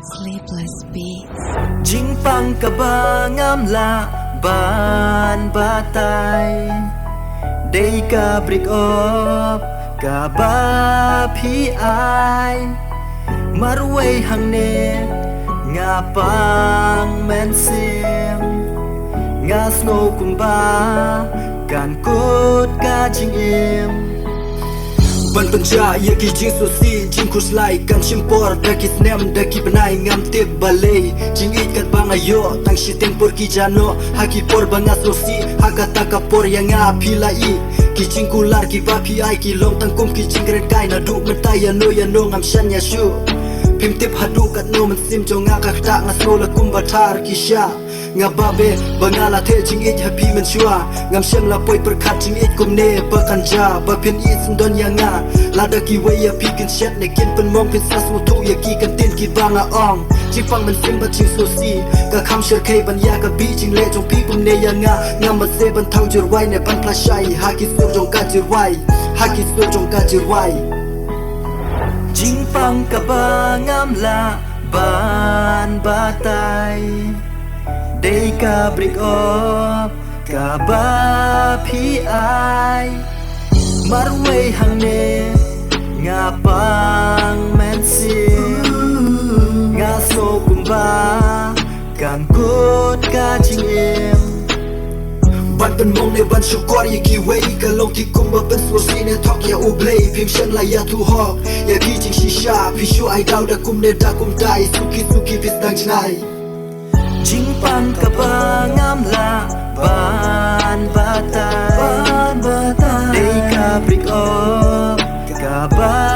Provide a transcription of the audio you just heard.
Sleepless Beats. Jing pang kabangam la ban batay Day ka break up ka ba pi ay Marway hang ne nga pang mensim Nga snow kumba kan kut ka jing im Ban penja ya ki jing sosi jing kus lai kan chimpor da ki snem da ki banai ngam tip balei jing it kat bangayo tang shi tempor ki jano ha ki por banga sosi ha kata ka por yang apilai ki jing kular ki ba pi ai ki long tang kum ki jing gret kai na du mentai ya no ngam shan ya shu pim tip hadu kat no men sim jo nga ka ta nga so la kum batar ki sha nga babe bangala the jing it happy men shua ngam shem la poi per khat jing it kum ne ba kan ja ba pin it don ya nga la da ki way ya pi kin shet ne kin pen mong pin sas mo tu ya ki kan tin ki banga ong chi pang men sim ba jing so si ka kham sher kai ban ya ka bi jing le jong pi pum ne ya nga ngam ma se ban thau jir wai ne ban pla shai ha ki sur jong ka jir wai ha ki sur jong ka jir wai jing pang ka bangam la ban batay Day ka break up ka ba pi ay Marway hang ne nga pang mensim Nga so kumba kan kut ka jing im Ban pen mong ne ban shukor ye ki way ka long ki kumba pen sosi ne thok ya ublay pim shen la ya tu hok ya ki jing shisha pi shu ai dau da kum ne da kum dai suki pis dang chnai Jing pang ka bangam la ban batay Day ka break up ka ba